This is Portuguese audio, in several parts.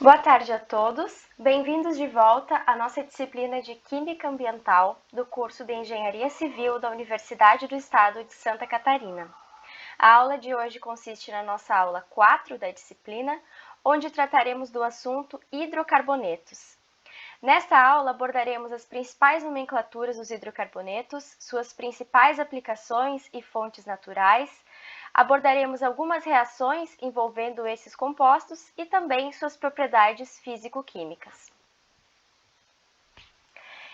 Boa tarde a todos, bem-vindos de volta à nossa disciplina de Química Ambiental do curso de Engenharia Civil da Universidade do Estado de Santa Catarina. A aula de hoje consiste na nossa aula 4 da disciplina, onde trataremos do assunto hidrocarbonetos. Nesta aula abordaremos as principais nomenclaturas dos hidrocarbonetos, suas principais aplicações e fontes naturais, abordaremos algumas reações envolvendo esses compostos e também suas propriedades físico-químicas.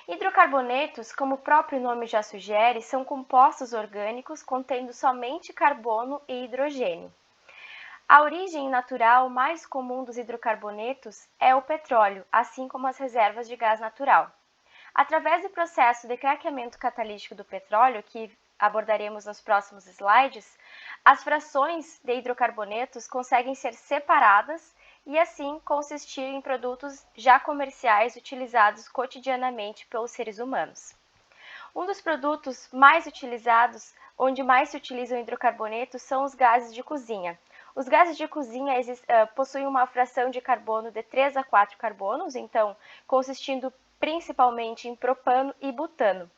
Hidrocarbonetos, como o próprio nome já sugere, são compostos orgânicos contendo somente carbono e hidrogênio. A origem natural mais comum dos hidrocarbonetos é o petróleo, assim como as reservas de gás natural. Através do processo de craqueamento catalítico do petróleo, que abordaremos nos próximos slides, as frações de hidrocarbonetos conseguem ser separadas e assim consistir em produtos já comerciais utilizados cotidianamente pelos seres humanos. Um dos produtos mais utilizados, onde mais se utilizam hidrocarbonetos, são os gases de cozinha. Os gases de cozinha possuem uma fração de carbono de 3 a 4 carbonos, então consistindo principalmente em propano e butano.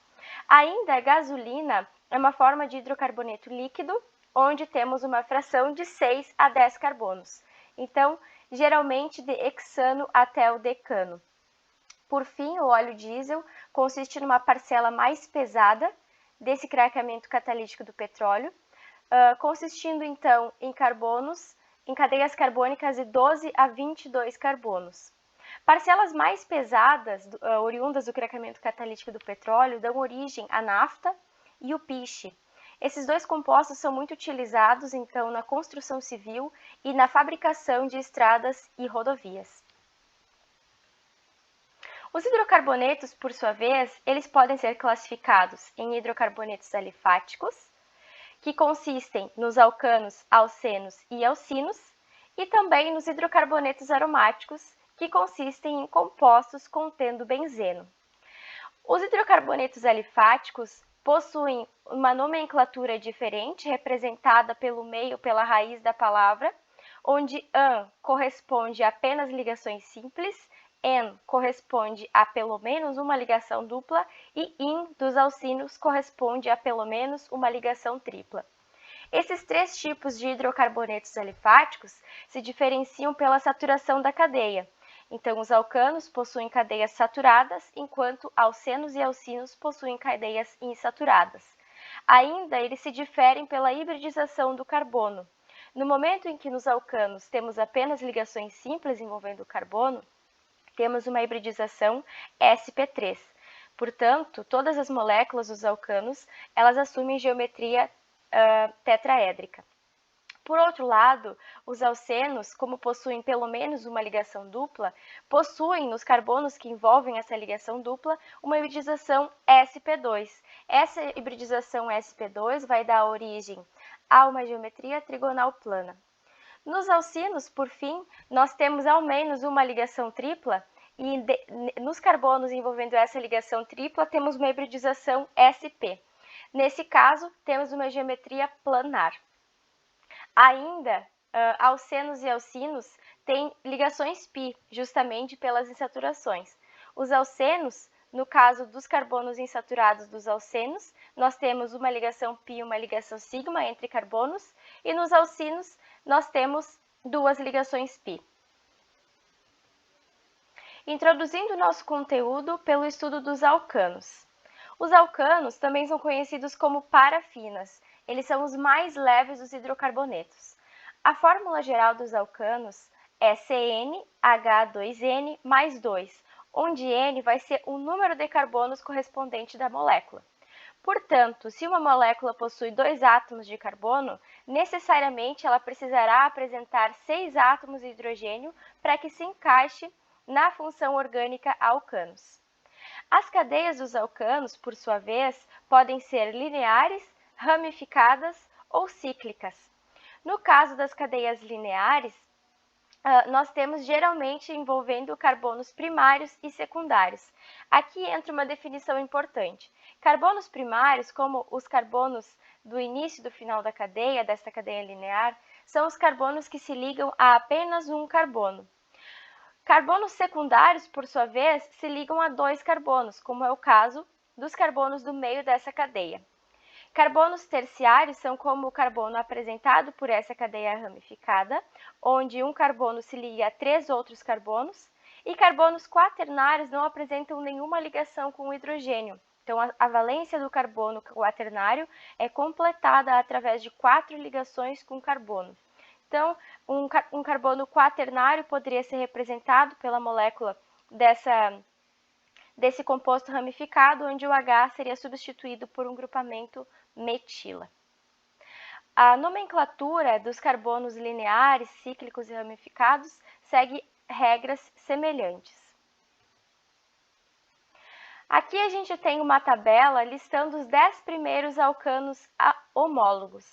Ainda a gasolina é uma forma de hidrocarboneto líquido, onde temos uma fração de 6 a 10 carbonos. Então, geralmente de hexano até o decano. Por fim, o óleo diesel consiste numa parcela mais pesada desse craqueamento catalítico do petróleo, consistindo então em cadeias carbônicas de 12 a 22 carbonos. Parcelas mais pesadas, oriundas do craqueamento catalítico do petróleo, dão origem à nafta e o piche. Esses dois compostos são muito utilizados então na construção civil e na fabricação de estradas e rodovias. Os hidrocarbonetos, por sua vez, eles podem ser classificados em hidrocarbonetos alifáticos, que consistem nos alcanos, alcenos e alcinos, e também nos hidrocarbonetos aromáticos, que consistem em compostos contendo benzeno. Os hidrocarbonetos alifáticos possuem uma nomenclatura diferente, representada pelo meio pela raiz da palavra, onde an corresponde a apenas ligações simples, en corresponde a pelo menos uma ligação dupla e in dos alcinos corresponde a pelo menos uma ligação tripla. Esses três tipos de hidrocarbonetos alifáticos se diferenciam pela saturação da cadeia. Então, os alcanos possuem cadeias saturadas, enquanto alcenos e alcinos possuem cadeias insaturadas. Ainda, eles se diferem pela hibridização do carbono. No momento em que nos alcanos temos apenas ligações simples envolvendo o carbono, temos uma hibridização sp3. Portanto, todas as moléculas dos alcanos, elas assumem geometria tetraédrica. Por outro lado, os alcenos, como possuem pelo menos uma ligação dupla, possuem nos carbonos que envolvem essa ligação dupla uma hibridização sp2. Essa hibridização sp2 vai dar origem a uma geometria trigonal plana. Nos alcinos, por fim, nós temos ao menos uma ligação tripla e nos carbonos envolvendo essa ligação tripla temos uma hibridização sp. Nesse caso, temos uma geometria planar. Ainda, alcenos e alcinos têm ligações π, justamente pelas insaturações. Os alcenos, no caso dos carbonos insaturados dos alcenos, nós temos uma ligação π e uma ligação sigma entre carbonos, e nos alcinos nós temos duas ligações π. Introduzindo o nosso conteúdo pelo estudo dos alcanos. Os alcanos também são conhecidos como parafinas. Eles são os mais leves dos hidrocarbonetos. A fórmula geral dos alcanos é CnH2n mais 2, onde N vai ser o número de carbonos correspondente da molécula. Portanto, se uma molécula possui 2 átomos de carbono, necessariamente ela precisará apresentar 6 átomos de hidrogênio para que se encaixe na função orgânica alcanos. As cadeias dos alcanos, por sua vez, podem ser lineares, ramificadas ou cíclicas. No caso das cadeias lineares, nós temos geralmente envolvendo carbonos primários e secundários. Aqui entra uma definição importante. Carbonos primários, como os carbonos do início e do final da cadeia, desta cadeia linear, são os carbonos que se ligam a apenas um carbono. Carbonos secundários, por sua vez, se ligam a dois carbonos, como é o caso dos carbonos do meio dessa cadeia. Carbonos terciários são como o carbono apresentado por essa cadeia ramificada, onde um carbono se liga a 3 outros carbonos, e carbonos quaternários não apresentam nenhuma ligação com o hidrogênio. Então, a valência do carbono quaternário é completada através de 4 ligações com carbono. Então, um carbono quaternário poderia ser representado pela molécula desse composto ramificado, onde o H seria substituído por um grupamento metila. A nomenclatura dos carbonos lineares, cíclicos e ramificados segue regras semelhantes. Aqui a gente tem uma tabela listando os 10 primeiros alcanos homólogos.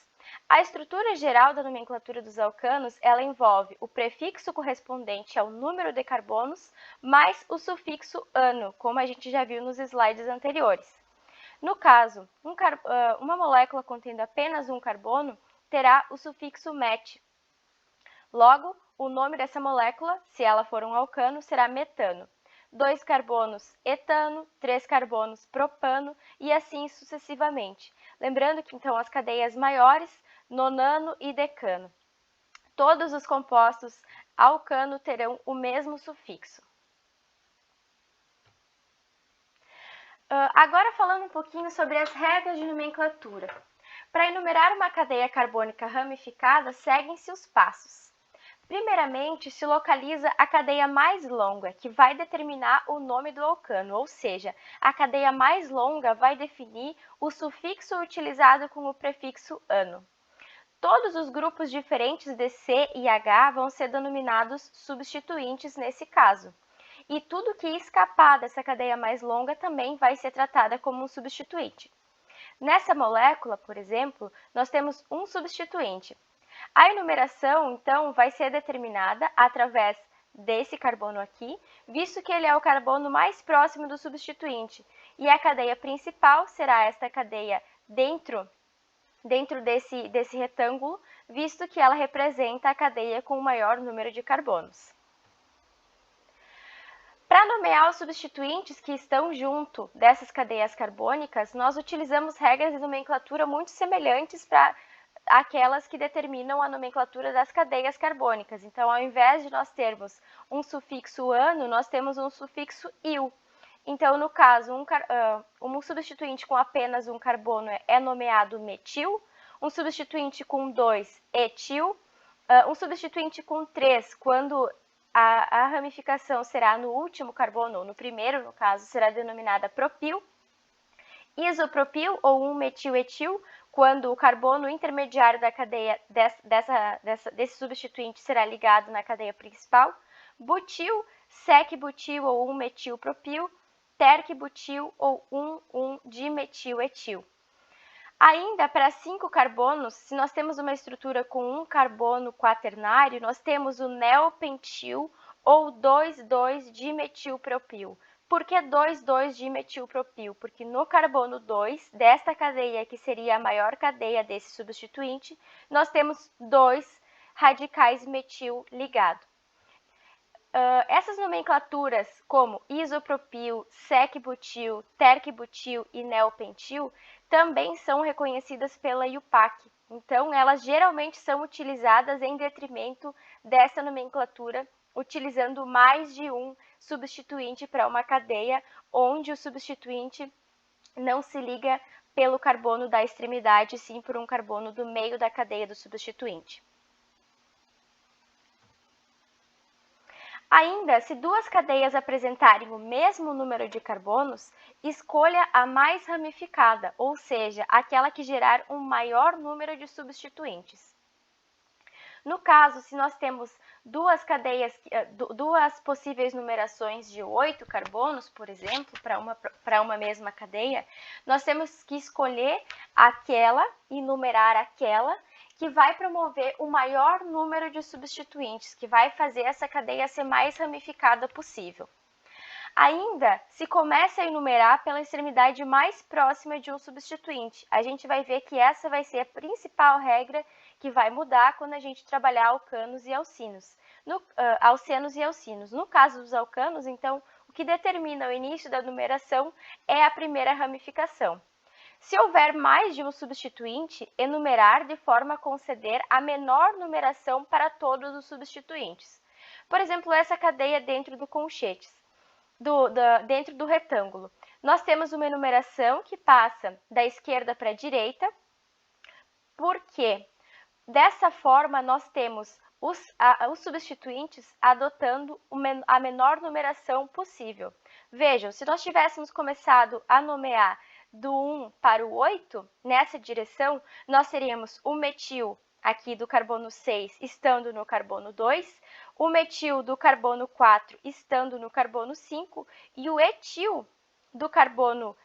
A estrutura geral da nomenclatura dos alcanos, ela envolve o prefixo correspondente ao número de carbonos, mais o sufixo ano, como a gente já viu nos slides anteriores. No caso, uma molécula contendo apenas um carbono terá o sufixo met. Logo, o nome dessa molécula, se ela for um alcano, será metano. 2 carbonos, etano, 3 carbonos, propano e assim sucessivamente. Lembrando que, então, as cadeias maiores, nonano e decano. Todos os compostos alcano terão o mesmo sufixo. Agora falando um pouquinho sobre as regras de nomenclatura. Para enumerar uma cadeia carbônica ramificada, seguem-se os passos. Primeiramente, se localiza a cadeia mais longa, que vai determinar o nome do alcano, ou seja, a cadeia mais longa vai definir o sufixo utilizado com o prefixo ano. Todos os grupos diferentes de C e H vão ser denominados substituintes nesse caso. E tudo que escapar dessa cadeia mais longa também vai ser tratada como um substituinte. Nessa molécula, por exemplo, nós temos um substituinte. A enumeração, então, vai ser determinada através desse carbono aqui, visto que ele é o carbono mais próximo do substituinte. E a cadeia principal será esta cadeia dentro desse retângulo, visto que ela representa a cadeia com o maior número de carbonos. Para nomear os substituintes que estão junto dessas cadeias carbônicas, nós utilizamos regras de nomenclatura muito semelhantes para aquelas que determinam a nomenclatura das cadeias carbônicas. Então, ao invés de nós termos um sufixo ano, nós temos um sufixo il. Então, no caso, um substituinte com apenas um carbono é nomeado metil, um substituinte com 2, etil, um substituinte com 3, quando a ramificação será no último carbono, ou no primeiro, no caso, será denominada propil, isopropil ou 1-metil-etil, quando o carbono intermediário da cadeia desse substituinte será ligado na cadeia principal, butil, sec-butil ou 1-metil-propil, terc-butil ou 1,1-dimetil-etil. Ainda para 5 carbonos, se nós temos uma estrutura com um carbono quaternário, nós temos o neopentil ou 2,2-dimetilpropil. Por que 2,2-dimetilpropil? Porque no carbono 2, desta cadeia, que seria a maior cadeia desse substituinte, nós temos 2 radicais metil ligado. Essas nomenclaturas, como isopropil, sec-butil, terc-butil e neopentil, também são reconhecidas pela IUPAC. Então, elas geralmente são utilizadas em detrimento dessa nomenclatura, utilizando mais de um substituinte para uma cadeia, onde o substituinte não se liga pelo carbono da extremidade, sim por um carbono do meio da cadeia do substituinte. Ainda, se duas cadeias apresentarem o mesmo número de carbonos, escolha a mais ramificada, ou seja, aquela que gerar um maior número de substituintes. No caso, se nós temos duas possíveis numerações de 8 carbonos, por exemplo, para uma mesma cadeia, nós temos que escolher aquela e numerar aquela que vai promover o maior número de substituintes, que vai fazer essa cadeia ser mais ramificada possível. Ainda se começa a enumerar pela extremidade mais próxima de um substituinte. A gente vai ver que essa vai ser a principal regra que vai mudar quando a gente trabalhar alcanos e alcinos. Alcenos e alcinos. No caso dos alcanos, então, o que determina o início da numeração é a primeira ramificação. Se houver mais de um substituinte, enumerar de forma a conceder a menor numeração para todos os substituintes. Por exemplo, essa cadeia dentro do conchetes, dentro do retângulo. Nós temos uma enumeração que passa da esquerda para a direita, porque dessa forma nós temos os substituintes adotando a menor numeração possível. Vejam, se nós tivéssemos começado a nomear do 1 para o 8, nessa direção, nós teríamos o metil aqui do carbono 6 estando no carbono 2, o metil do carbono 4 estando no carbono 5 e o etil do carbono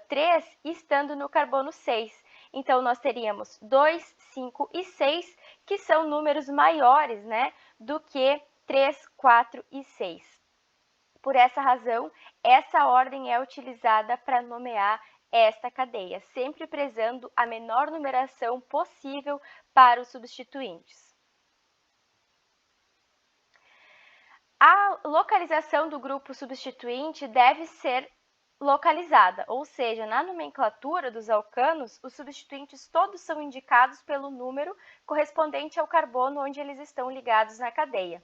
3 estando no carbono 6. Então, nós teríamos 2, 5 e 6, que são números maiores, né, do que 3, 4 e 6. Por essa razão, essa ordem é utilizada para nomear esta cadeia, sempre prezando a menor numeração possível para os substituintes. A localização do grupo substituinte deve ser localizada, ou seja, na nomenclatura dos alcanos, os substituintes todos são indicados pelo número correspondente ao carbono onde eles estão ligados na cadeia.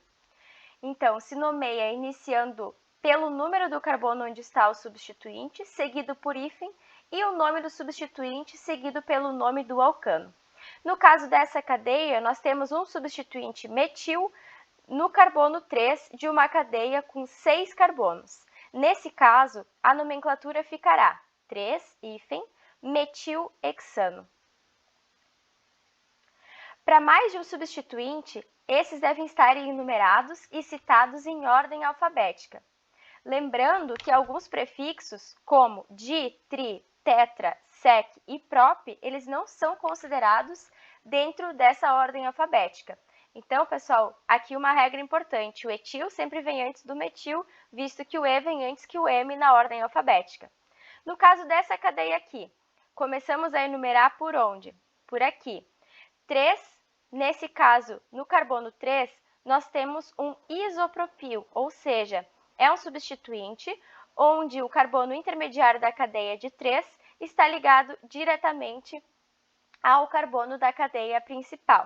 Então, se nomeia iniciando pelo número do carbono onde está o substituinte, seguido por hífen, e o nome do substituinte seguido pelo nome do alcano. No caso dessa cadeia, nós temos um substituinte metil no carbono 3 de uma cadeia com 6 carbonos. Nesse caso, a nomenclatura ficará 3-metilhexano. Para mais de um substituinte, esses devem estar enumerados e citados em ordem alfabética. Lembrando que alguns prefixos, como di, tri, tetra, sec e prop, eles não são considerados dentro dessa ordem alfabética. Então, pessoal, aqui uma regra importante, o etil sempre vem antes do metil, visto que o E vem antes que o M na ordem alfabética. No caso dessa cadeia aqui, começamos a enumerar por onde? Por aqui. 3, nesse caso, no carbono 3, nós temos um isopropil, ou seja, é um substituinte onde o carbono intermediário da cadeia de 3 está ligado diretamente ao carbono da cadeia principal.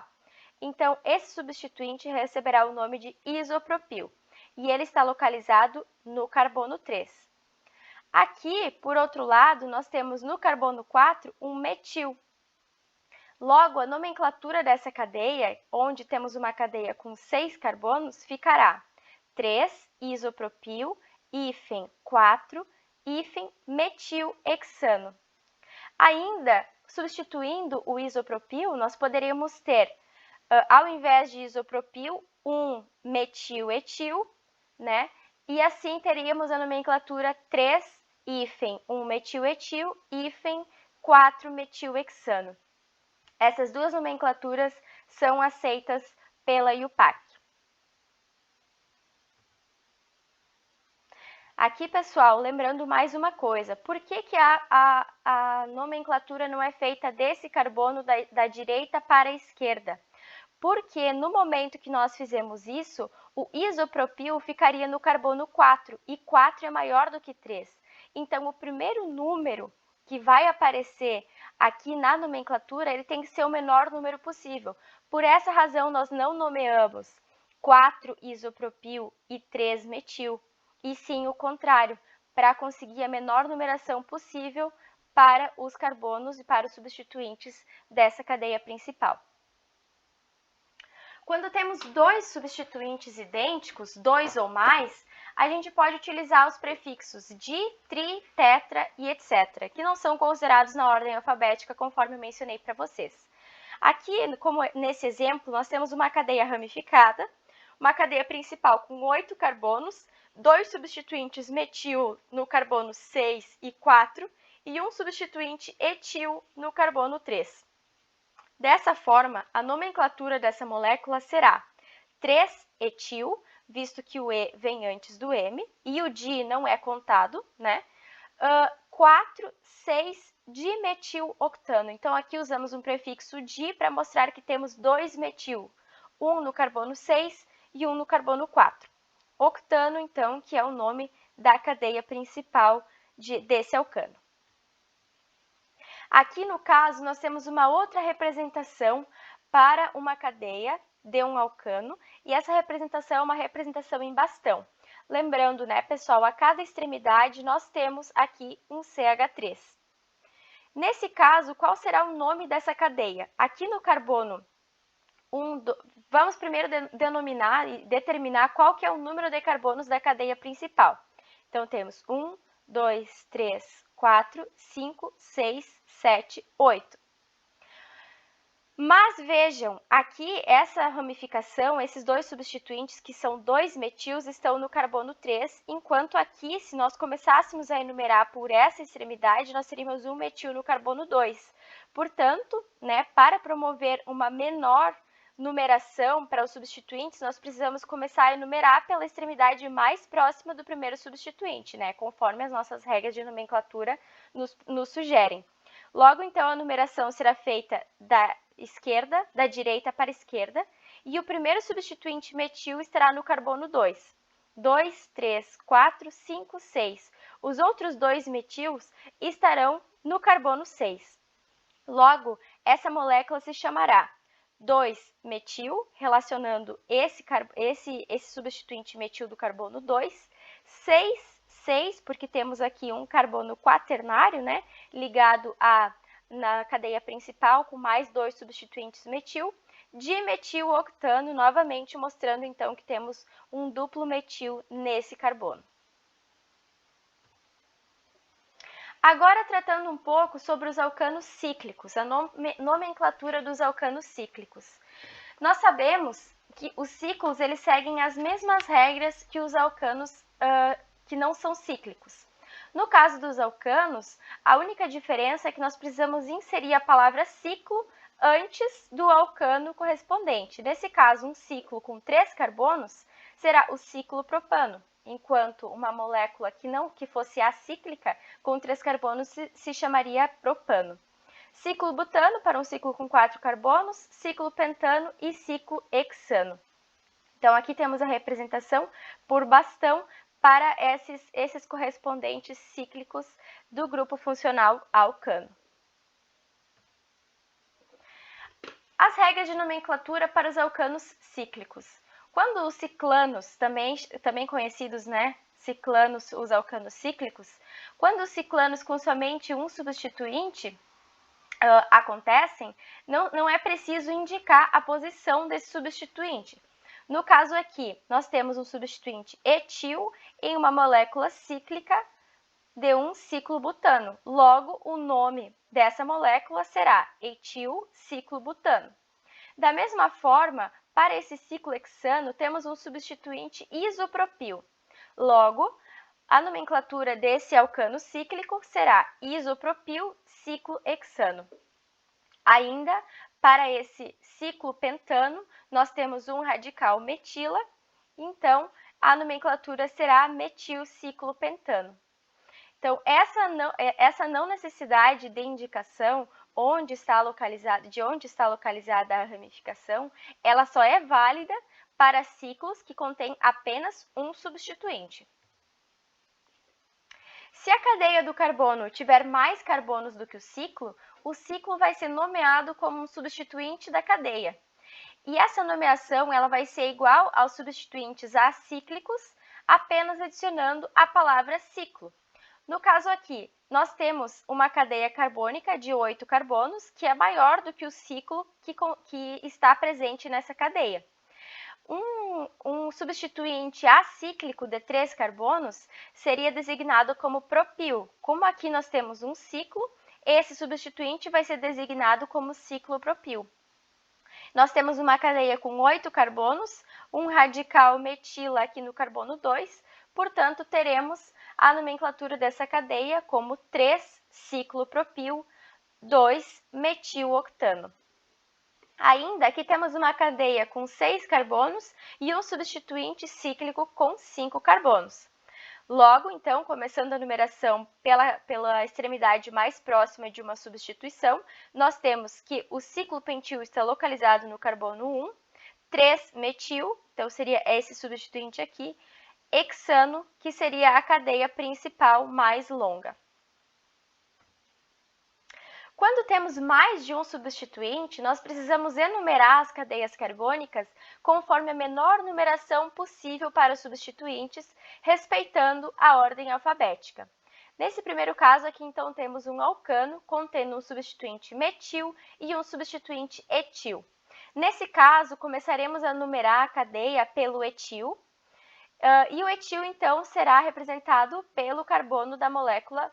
Então, esse substituinte receberá o nome de isopropil e ele está localizado no carbono 3. Aqui, por outro lado, nós temos no carbono 4 um metil. Logo, a nomenclatura dessa cadeia, onde temos uma cadeia com 6 carbonos, ficará 3-isopropil, hífen 4, hífen metilhexano. Ainda, substituindo o isopropil, nós poderíamos ter, ao invés de isopropil, um metiletil, né? E assim teríamos a nomenclatura 3-1-metiletil, hífen 4-metilhexano. Essas duas nomenclaturas são aceitas pela IUPAC. Aqui, pessoal, lembrando mais uma coisa, por que a nomenclatura não é feita desse carbono da direita para a esquerda? Porque no momento que nós fizemos isso, o isopropil ficaria no carbono 4, e 4 é maior do que 3. Então, o primeiro número que vai aparecer aqui na nomenclatura, ele tem que ser o menor número possível. Por essa razão, nós não nomeamos 4-isopropil e 3-metil, e sim o contrário, para conseguir a menor numeração possível para os carbonos e para os substituintes dessa cadeia principal. Quando temos dois substituintes idênticos, 2 ou mais, a gente pode utilizar os prefixos di, tri, tetra e etc., que não são considerados na ordem alfabética, conforme eu mencionei para vocês. Aqui, como nesse exemplo, nós temos uma cadeia ramificada, uma cadeia principal com 8 carbonos, 2 substituintes metil no carbono 6 e 4 e um substituinte etil no carbono 3. Dessa forma, a nomenclatura dessa molécula será 3-etil, visto que o E vem antes do M, e o di não é contado, né? 4, 6 dimetiloctano. Então, aqui usamos um prefixo di para mostrar que temos 2 metil, um no carbono 6 e um no carbono 4. Octano, então, que é o nome da cadeia principal desse alcano. Aqui, no caso, nós temos uma outra representação para uma cadeia de um alcano, e essa representação é uma representação em bastão. Lembrando, né, pessoal, a cada extremidade nós temos aqui um CH3. Nesse caso, qual será o nome dessa cadeia? Aqui no carbono 1, vamos primeiro denominar e determinar qual que é o número de carbonos da cadeia principal. Então, temos 1, 2, 3, 4, 5, 6, 7, 8. Mas vejam, aqui essa ramificação, esses dois substituintes, que são 2 metils, estão no carbono 3, enquanto aqui, se nós começássemos a enumerar por essa extremidade, nós teríamos 1 metil no carbono 2. Portanto, né, para promover uma menor numeração para os substituintes, nós precisamos começar a enumerar pela extremidade mais próxima do primeiro substituinte, né, conforme as nossas regras de nomenclatura nos sugerem. Logo, então, a numeração será feita da direita para a esquerda, e o primeiro substituinte metil estará no carbono 2. 2, 3, 4, 5, 6. Os outros 2 metils estarão no carbono 6. Logo, essa molécula se chamará 2-metil, relacionando esse substituinte metil do carbono 2, 6, porque temos aqui um carbono quaternário, né, ligado na cadeia principal com mais 2 substituintes metil, dimetiloctano, novamente mostrando então que temos um duplo metil nesse carbono. Agora, tratando um pouco sobre os alcanos cíclicos, a nomenclatura dos alcanos cíclicos. Nós sabemos que os ciclos eles seguem as mesmas regras que os alcanos que não são cíclicos. No caso dos alcanos, a única diferença é que nós precisamos inserir a palavra ciclo antes do alcano correspondente. Nesse caso, um ciclo com 3 carbonos será o ciclo propano, enquanto uma molécula que fosse acíclica com 3 carbonos se chamaria propano. Ciclo butano para um ciclo com 4 carbonos, ciclo pentano e ciclo hexano. Então, aqui temos a representação por bastão para esses correspondentes cíclicos do grupo funcional alcano. As regras de nomenclatura para os alcanos cíclicos. Quando os ciclanos, também conhecidos, né, ciclanos, os alcanos cíclicos, quando os ciclanos com somente um substituinte acontecem, não é preciso indicar a posição desse substituinte. No caso aqui, nós temos um substituinte etil em uma molécula cíclica de um ciclobutano. Logo, o nome dessa molécula será etil-ciclobutano. Da mesma forma, para esse ciclo hexano, temos um substituinte isopropil. Logo, a nomenclatura desse alcano cíclico será isopropil ciclohexano. Ainda, para esse ciclo pentano, nós temos um radical metila, então a nomenclatura será metilciclopentano. Então, essa não necessidade de indicação de onde está localizada a ramificação, ela só é válida para ciclos que contêm apenas um substituinte. Se a cadeia do carbono tiver mais carbonos do que o ciclo vai ser nomeado como um substituinte da cadeia. E essa nomeação ela vai ser igual aos substituintes acíclicos, apenas adicionando a palavra ciclo. No caso aqui, nós temos uma cadeia carbônica de 8 carbonos, que é maior do que o ciclo que está presente nessa cadeia. Um substituinte acíclico de 3 carbonos seria designado como propil. Como aqui nós temos um ciclo, esse substituinte vai ser designado como ciclopropil. Nós temos uma cadeia com 8 carbonos, um radical metila aqui no carbono 2, portanto, teremos a nomenclatura dessa cadeia como 3-ciclopropil 2-metiloctano. Ainda aqui temos uma cadeia com 6 carbonos e um substituinte cíclico com 5 carbonos. Logo, então, começando a numeração pela extremidade mais próxima de uma substituição, nós temos que o ciclo pentil está localizado no carbono 1, 3-metil, então seria esse substituinte aqui, hexano, que seria a cadeia principal mais longa. Quando temos mais de um substituinte, nós precisamos enumerar as cadeias carbônicas conforme a menor numeração possível para os substituintes, respeitando a ordem alfabética. Nesse primeiro caso aqui, então, temos um alcano contendo um substituinte metil e um substituinte etil. Nesse caso, começaremos a numerar a cadeia pelo etil, e o etil, então, será representado pelo carbono da molécula,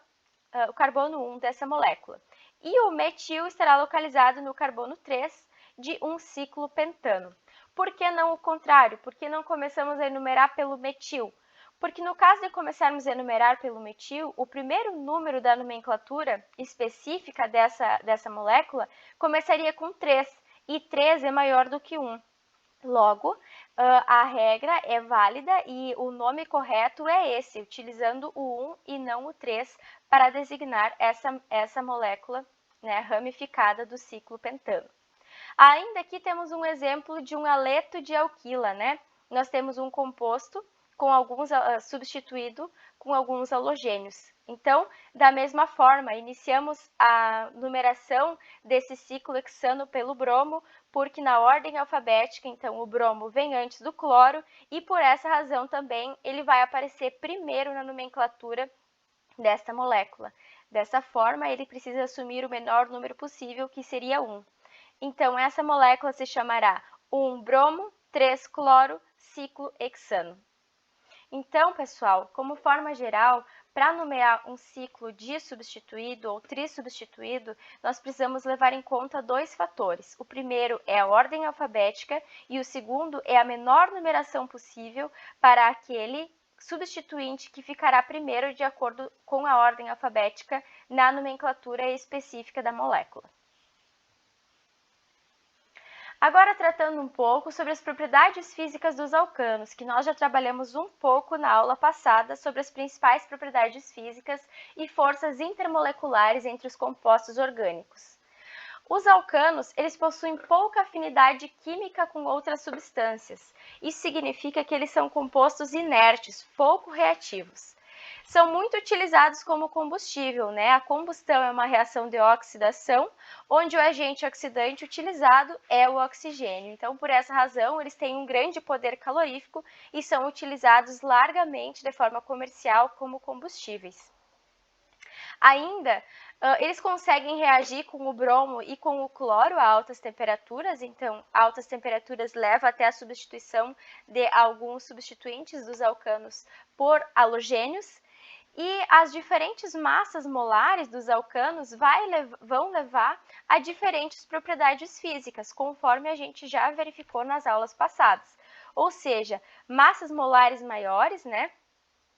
o carbono 1 dessa molécula. E o metil estará localizado no carbono 3 de um ciclo pentano. Por que não o contrário? Por que não começamos a enumerar pelo metil? Porque no caso de começarmos a enumerar pelo metil, o primeiro número da nomenclatura específica dessa molécula começaria com 3, e 3 é maior do que 1. Logo, a regra é válida e o nome correto é esse, utilizando o 1 e não o 3 para designar essa molécula, né, ramificada do ciclo pentano. Ainda aqui temos um exemplo de um aleto de alquila, né? Nós temos um composto com alguns substituído com alguns halogênios. Então, da mesma forma, iniciamos a numeração desse ciclo hexano pelo bromo, porque na ordem alfabética, então, o bromo vem antes do cloro e por essa razão também ele vai aparecer primeiro na nomenclatura desta molécula. Dessa forma, ele precisa assumir o menor número possível, que seria 1. Então, essa molécula se chamará 1-bromo, 3-cloro, ciclo hexano. Então, pessoal, como forma geral, para nomear um ciclo disubstituído ou trissubstituído, nós precisamos levar em conta dois fatores. O primeiro é a ordem alfabética e o segundo é a menor numeração possível para aquele substituinte que ficará primeiro de acordo com a ordem alfabética na nomenclatura específica da molécula. Agora, tratando um pouco sobre as propriedades físicas dos alcanos, que nós já trabalhamos um pouco na aula passada sobre as principais propriedades físicas e forças intermoleculares entre os compostos orgânicos. Os alcanos, eles possuem pouca afinidade química com outras substâncias. Isso significa que eles são compostos inertes, pouco reativos. São muito utilizados como combustível, né? A combustão é uma reação de oxidação, onde o agente oxidante utilizado é o oxigênio. Então, por essa razão, eles têm um grande poder calorífico e são utilizados largamente de forma comercial como combustíveis. Ainda, eles conseguem reagir com o bromo e com o cloro a altas temperaturas, então altas temperaturas levam até a substituição de alguns substituintes dos alcanos por halogênios, e as diferentes massas molares dos alcanos vão levar a diferentes propriedades físicas, conforme a gente já verificou nas aulas passadas. Ou seja, massas molares maiores, né,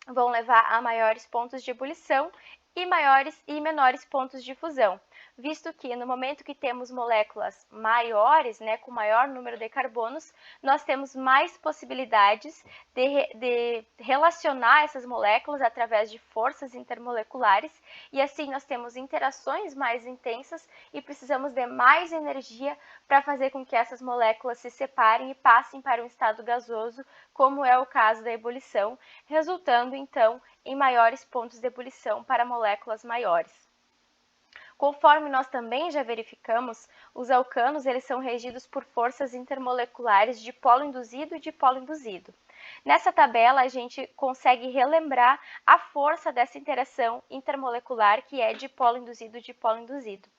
vão levar a maiores pontos de ebulição e maiores e menores pontos de fusão, visto que no momento que temos moléculas maiores, né, com maior número de carbonos, nós temos mais possibilidades de relacionar essas moléculas através de forças intermoleculares e assim nós temos interações mais intensas e precisamos de mais energia para fazer com que essas moléculas se separem e passem para um estado gasoso, como é o caso da ebulição, resultando então em maiores pontos de ebulição para moléculas maiores. Conforme nós também já verificamos, os alcanos eles são regidos por forças intermoleculares de polo induzido e de polo induzido. Nessa tabela, a gente consegue relembrar a força dessa interação intermolecular que é de polo induzido e de polo induzido.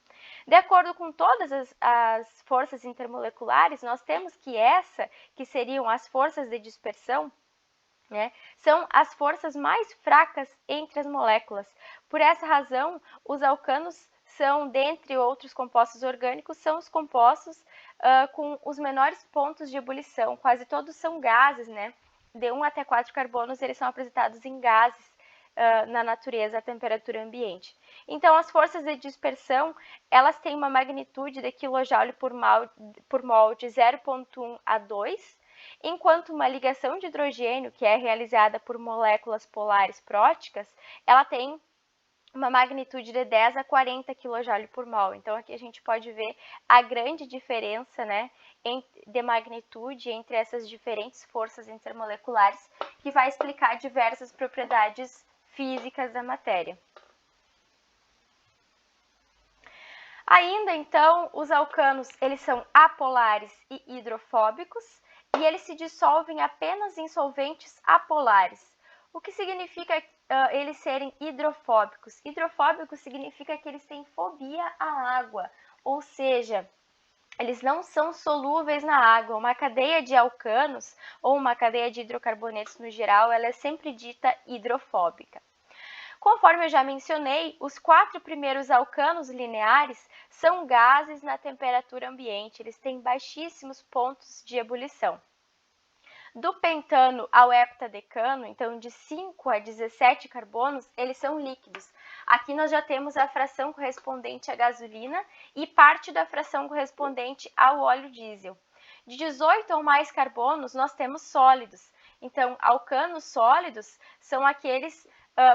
De acordo com todas as forças intermoleculares, nós temos que seriam as forças de dispersão, né, são as forças mais fracas entre as moléculas. Por essa razão, os alcanos são, dentre outros compostos orgânicos, são os compostos com os menores pontos de ebulição. Quase todos são gases, né? De 1 até 4 carbonos, eles são apresentados em gases na natureza a temperatura ambiente. Então, as forças de dispersão, elas têm uma magnitude de kJ por mol de 0,1 a 2, enquanto uma ligação de hidrogênio, que é realizada por moléculas polares próticas, ela tem uma magnitude de 10 a 40 kJ por mol. Então, aqui a gente pode ver a grande diferença, né, de magnitude entre essas diferentes forças intermoleculares, que vai explicar diversas propriedades físicas da matéria. Ainda, então, os alcanos, eles são apolares e hidrofóbicos, e eles se dissolvem apenas em solventes apolares. O que significa eles serem hidrofóbicos? Hidrofóbicos significa que eles têm fobia à água, ou seja, eles não são solúveis na água. Uma cadeia de alcanos, ou uma cadeia de hidrocarbonetos no geral, ela é sempre dita hidrofóbica. Conforme eu já mencionei, os 4 primeiros alcanos lineares são gases na temperatura ambiente, eles têm baixíssimos pontos de ebulição. Do pentano ao heptadecano, então de 5 a 17 carbonos, eles são líquidos. Aqui nós já temos a fração correspondente à gasolina e parte da fração correspondente ao óleo diesel. De 18 ou mais carbonos, nós temos sólidos. Então, alcanos sólidos são aqueles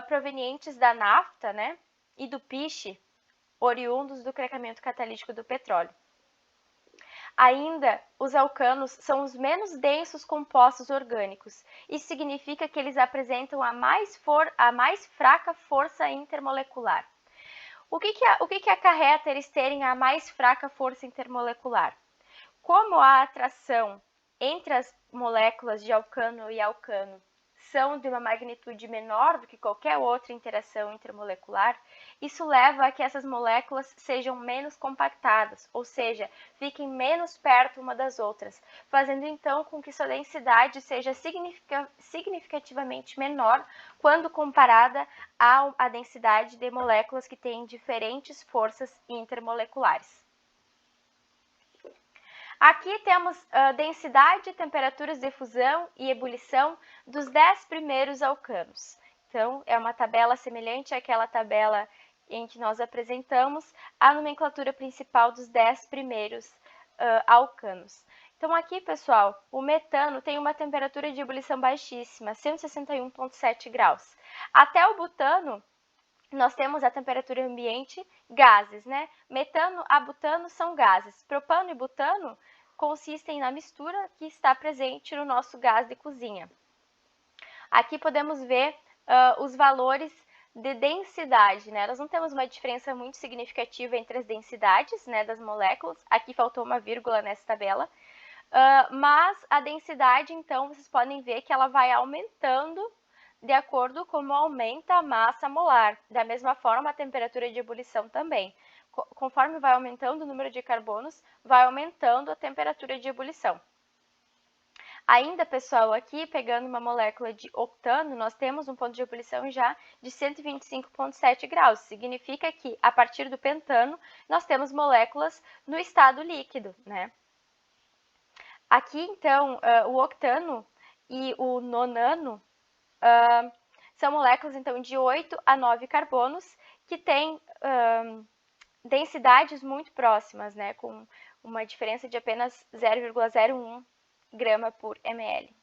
provenientes da nafta, né, e do piche, oriundos do craqueamento catalítico do petróleo. Ainda, os alcanos são os menos densos compostos orgânicos. Isso significa que eles apresentam a mais fraca força intermolecular. O que acarreta eles terem a mais fraca força intermolecular? Como a atração entre as moléculas de alcano e alcano são de uma magnitude menor do que qualquer outra interação intermolecular, isso leva a que essas moléculas sejam menos compactadas, ou seja, fiquem menos perto uma das outras, fazendo então com que sua densidade seja significativamente menor quando comparada à densidade de moléculas que têm diferentes forças intermoleculares. Aqui temos a densidade, temperaturas de fusão e ebulição dos 10 primeiros alcanos. Então, é uma tabela semelhante àquela tabela em que nós apresentamos a nomenclatura principal dos 10 primeiros alcanos. Então, aqui, pessoal, o metano tem uma temperatura de ebulição baixíssima, 161,7 graus. Até o butano, nós temos a temperatura ambiente, gases, né? Metano a butano são gases. Propano e butano consistem na mistura que está presente no nosso gás de cozinha. Aqui podemos ver os valores de densidade, né? Nós não temos uma diferença muito significativa entre as densidades, né, das moléculas. Aqui faltou uma vírgula nessa tabela. Mas a densidade, então, vocês podem ver que ela vai aumentando de acordo com como aumenta a massa molar. Da mesma forma, a temperatura de ebulição também. Conforme vai aumentando o número de carbonos, vai aumentando a temperatura de ebulição. Ainda, pessoal, aqui pegando uma molécula de octano, nós temos um ponto de ebulição já de 125,7 graus. Significa que, a partir do pentano, nós temos moléculas no estado líquido, né? Aqui, então, o octano e o nonano são moléculas, então, de 8 a 9 carbonos, que têm densidades muito próximas, né, com uma diferença de apenas 0,01 grama por ml.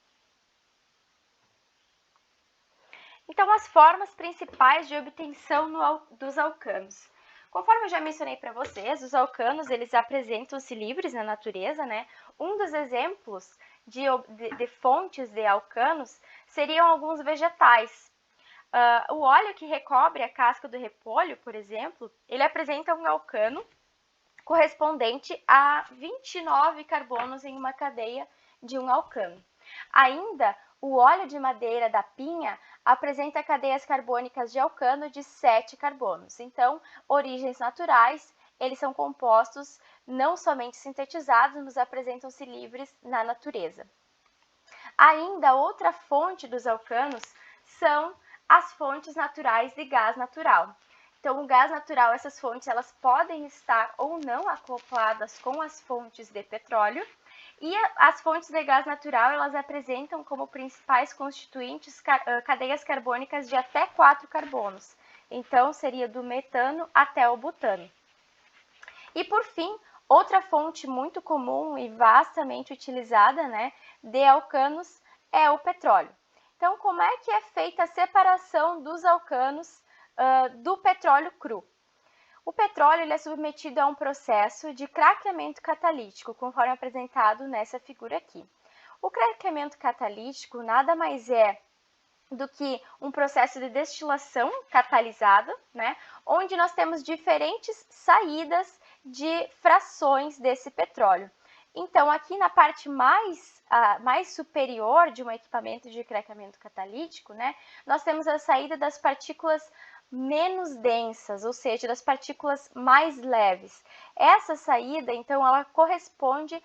Então, as formas principais de obtenção dos alcanos. Conforme eu já mencionei para vocês, os alcanos, eles apresentam-se livres na natureza, né? Um dos exemplos de fontes de alcanos seriam alguns vegetais. O óleo que recobre a casca do repolho, por exemplo, ele apresenta um alcano correspondente a 29 carbonos em uma cadeia de um alcano. Ainda, o óleo de madeira da pinha apresenta cadeias carbônicas de alcano de 7 carbonos. Então, origens naturais, eles são compostos não somente sintetizados, mas apresentam-se livres na natureza. Ainda, outra fonte dos alcanos são as fontes naturais de gás natural. Então, o gás natural, essas fontes, elas podem estar ou não acopladas com as fontes de petróleo. E as fontes de gás natural, elas apresentam como principais constituintes cadeias carbônicas de até 4 carbonos. Então, seria do metano até o butano. E, por fim, outra fonte muito comum e vastamente utilizada, né, de alcanos é o petróleo. Então, como é que é feita a separação dos alcanos do petróleo cru? O petróleo ele é submetido a um processo de craqueamento catalítico, conforme apresentado nessa figura aqui. O craqueamento catalítico nada mais é do que um processo de destilação catalisada, né, onde nós temos diferentes saídas de frações desse petróleo. Então, aqui na parte mais superior de um equipamento de craqueamento catalítico, né, nós temos a saída das partículas menos densas, ou seja, das partículas mais leves. Essa saída, então, ela corresponde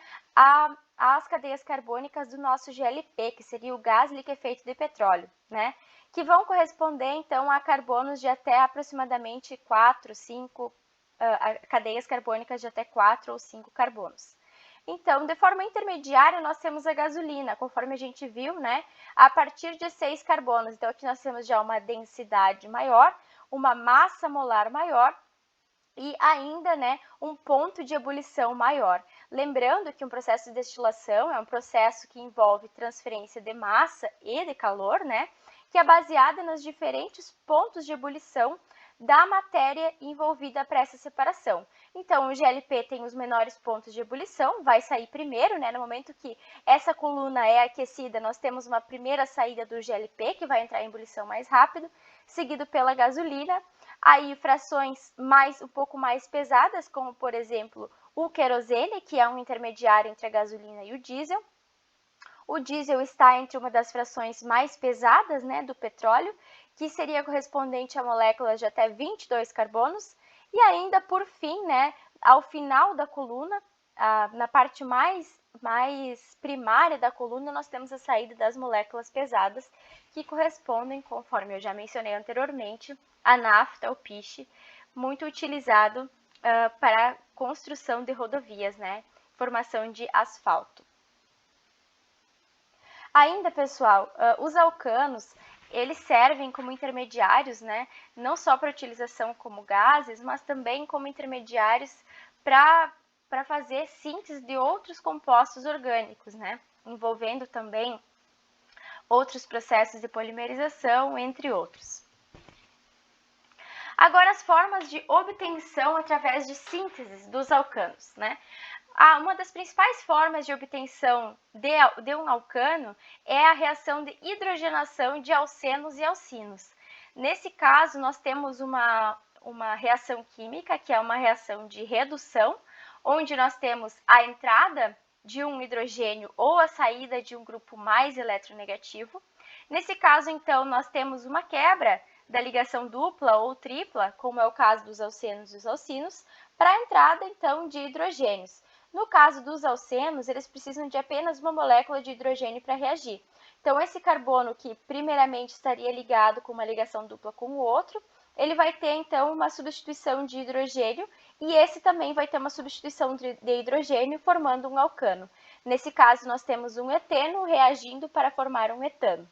às cadeias carbônicas do nosso GLP, que seria o gás liquefeito de petróleo, né? Que vão corresponder, então, a carbonos de até aproximadamente 4, 5, cadeias carbônicas de até 4 ou 5 carbonos. Então, de forma intermediária, nós temos a gasolina, conforme a gente viu, né? A partir de 6 carbonos. Então, aqui nós temos já uma densidade maior, uma massa molar maior e ainda, né, um ponto de ebulição maior. Lembrando que um processo de destilação é um processo que envolve transferência de massa e de calor, né, que é baseada nos diferentes pontos de ebulição da matéria envolvida para essa separação. Então, o GLP tem os menores pontos de ebulição, vai sair primeiro, né? No momento que essa coluna é aquecida, nós temos uma primeira saída do GLP, que vai entrar em ebulição mais rápido, seguido pela gasolina. Aí, frações um pouco mais pesadas, como, por exemplo, o querosene, que é um intermediário entre a gasolina e o diesel. O diesel está entre uma das frações mais pesadas, né, do petróleo, que seria correspondente a moléculas de até 22 carbonos. E ainda, por fim, né, ao final da coluna, na parte mais primária da coluna, nós temos a saída das moléculas pesadas, que correspondem, conforme eu já mencionei anteriormente, à nafta, ao piche, muito utilizado para a construção de rodovias, né, formação de asfalto. Ainda, pessoal, os alcanos, eles servem como intermediários, né, não só para utilização como gases, mas também como intermediários para fazer síntese de outros compostos orgânicos, né, envolvendo também outros processos de polimerização, entre outros. Agora, as formas de obtenção através de síntese dos alcanos, né? Uma das principais formas de obtenção de um alcano é a reação de hidrogenação de alcenos e alcinos. Nesse caso, nós temos uma reação química, que é uma reação de redução, onde nós temos a entrada de um hidrogênio ou a saída de um grupo mais eletronegativo. Nesse caso, então, nós temos uma quebra da ligação dupla ou tripla, como é o caso dos alcenos e os alcinos, para a entrada, então, de hidrogênios. No caso dos alcenos, eles precisam de apenas uma molécula de hidrogênio para reagir. Então, esse carbono que primeiramente estaria ligado com uma ligação dupla com o outro, ele vai ter, então, uma substituição de hidrogênio e esse também vai ter uma substituição de hidrogênio, formando um alcano. Nesse caso, nós temos um eteno reagindo para formar um etano.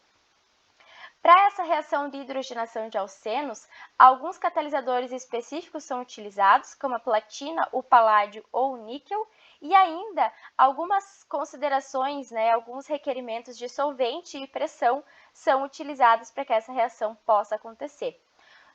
Para essa reação de hidrogenação de alcenos, alguns catalisadores específicos são utilizados, como a platina, o paládio ou o níquel, e ainda algumas considerações, né, alguns requerimentos de solvente e pressão são utilizados para que essa reação possa acontecer.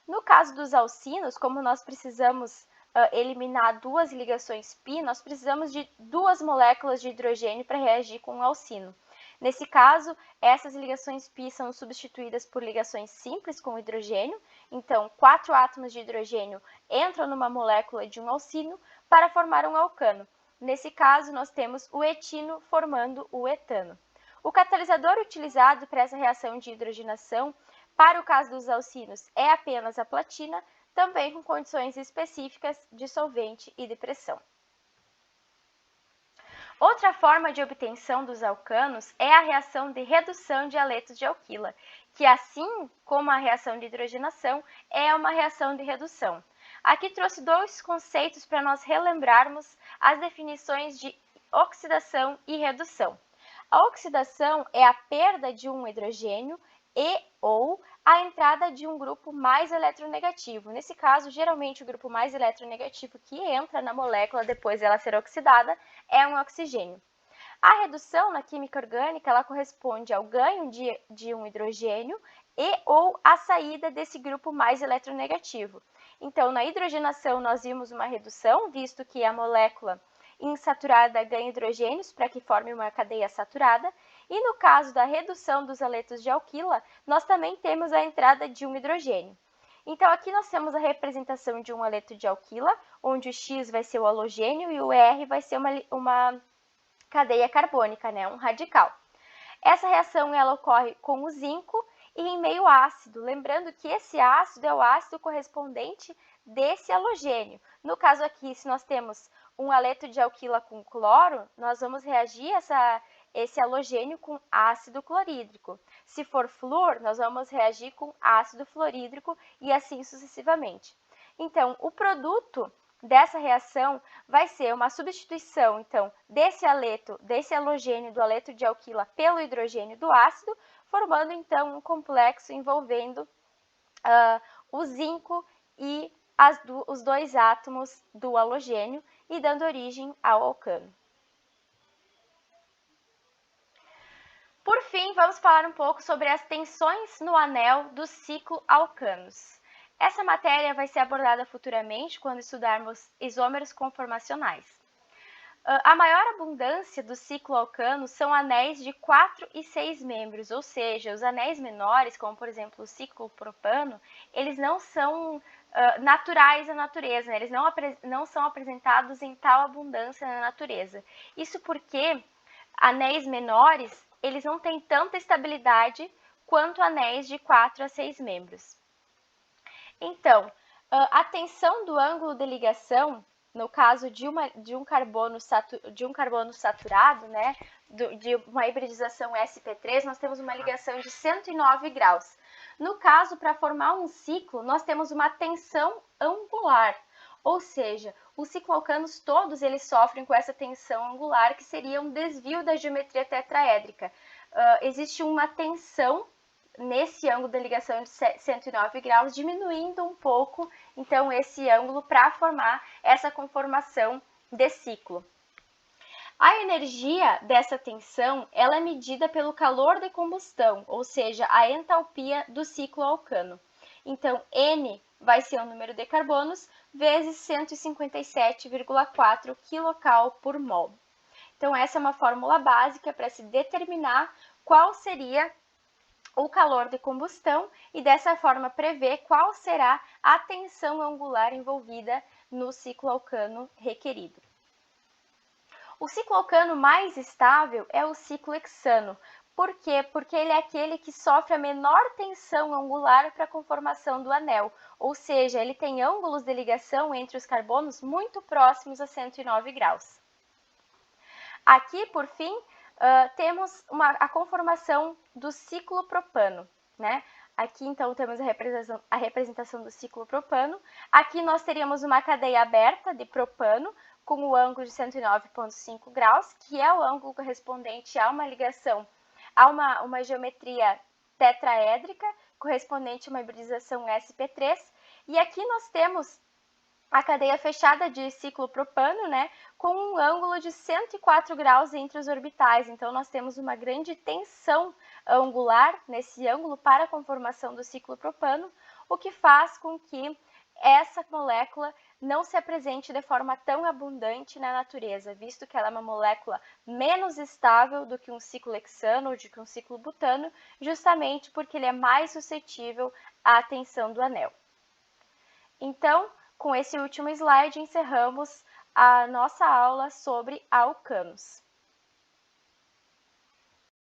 No caso dos alcinos, como nós precisamos eliminar duas ligações π, nós precisamos de duas moléculas de hidrogênio para reagir com o alcino. Nesse caso, essas ligações π são substituídas por ligações simples com hidrogênio. Então, 4 átomos de hidrogênio entram numa molécula de um alcino para formar um alcano. Nesse caso, nós temos o etino formando o etano. O catalisador utilizado para essa reação de hidrogenação, para o caso dos alcinos, é apenas a platina, também com condições específicas de solvente e de pressão. Outra forma de obtenção dos alcanos é a reação de redução de haletos de alquila, que assim como a reação de hidrogenação, é uma reação de redução. Aqui trouxe dois conceitos para nós relembrarmos as definições de oxidação e redução. A oxidação é a perda de um hidrogênio e ou a entrada de um grupo mais eletronegativo. Nesse caso, geralmente o grupo mais eletronegativo que entra na molécula depois dela ser oxidada é um oxigênio. A redução na química orgânica ela corresponde ao ganho de um hidrogênio e ou a saída desse grupo mais eletronegativo. Então, na hidrogenação, nós vimos uma redução, visto que a molécula insaturada ganha hidrogênios para que forme uma cadeia saturada, e no caso da redução dos haletos de alquila, nós também temos a entrada de um hidrogênio. Então, aqui nós temos a representação de um haleto de alquila, onde o X vai ser o halogênio e o R vai ser uma cadeia carbônica, né, um radical. Essa reação ela ocorre com o zinco e em meio ácido, lembrando que esse ácido é o ácido correspondente desse halogênio. No caso aqui, se nós temos um haleto de alquila com cloro, nós vamos reagir esse halogênio com ácido clorídrico. Se for flúor, nós vamos reagir com ácido fluorídrico e assim sucessivamente. Então, o produto dessa reação vai ser uma substituição, então, desse halogênio do haleto de alquila pelo hidrogênio do ácido, formando, então, um complexo envolvendo o zinco e os dois átomos do halogênio e dando origem ao alcano. Por fim, vamos falar um pouco sobre as tensões no anel do ciclo alcanos. Essa matéria vai ser abordada futuramente quando estudarmos isômeros conformacionais. A maior abundância do ciclo alcano são anéis de 4 e 6 membros, ou seja, os anéis menores, como por exemplo o ciclo propano, eles não são naturais à natureza, né? Eles não são apresentados em tal abundância na natureza. Isso porque anéis menores, eles não têm tanta estabilidade quanto anéis de 4 a 6 membros. Então, a tensão do ângulo de ligação, no caso de um carbono saturado, né, de uma hibridização sp3, nós temos uma ligação de 109 graus. No caso, para formar um ciclo, nós temos uma tensão angular, ou seja, os cicloalcanos todos eles sofrem com essa tensão angular, que seria um desvio da geometria tetraédrica. Existe uma tensão nesse ângulo de ligação de 109 graus, diminuindo um pouco, então, esse ângulo para formar essa conformação de ciclo. A energia dessa tensão ela é medida pelo calor de combustão, ou seja, a entalpia do ciclo alcano. Então, N vai ser o número de carbonos vezes 157,4 kcal por mol. Então, essa é uma fórmula básica para se determinar qual seria o calor de combustão e dessa forma prever qual será a tensão angular envolvida no ciclo alcano requerido. O ciclo alcano mais estável é o ciclo hexano. Por quê? Porque ele é aquele que sofre a menor tensão angular para a conformação do anel, ou seja, ele tem ângulos de ligação entre os carbonos muito próximos a 109 graus. Aqui, por fim, temos a conformação do ciclo propano, né? Aqui, então, temos a representação do ciclo propano. Aqui nós teríamos uma cadeia aberta de propano com o ângulo de 109,5 graus, que é o ângulo correspondente a uma ligação, a uma geometria tetraédrica, correspondente a uma hibridização sp3. E aqui nós temos a cadeia fechada de ciclo propano, né, com um ângulo de 104 graus entre os orbitais. Então, nós temos uma grande tensão angular nesse ângulo para a conformação do ciclo propano, o que faz com que essa molécula não se apresente de forma tão abundante na natureza, visto que ela é uma molécula menos estável do que um ciclo hexano ou do que um ciclo butano, justamente porque ele é mais suscetível à tensão do anel. Então, com esse último slide, encerramos a nossa aula sobre alcanos.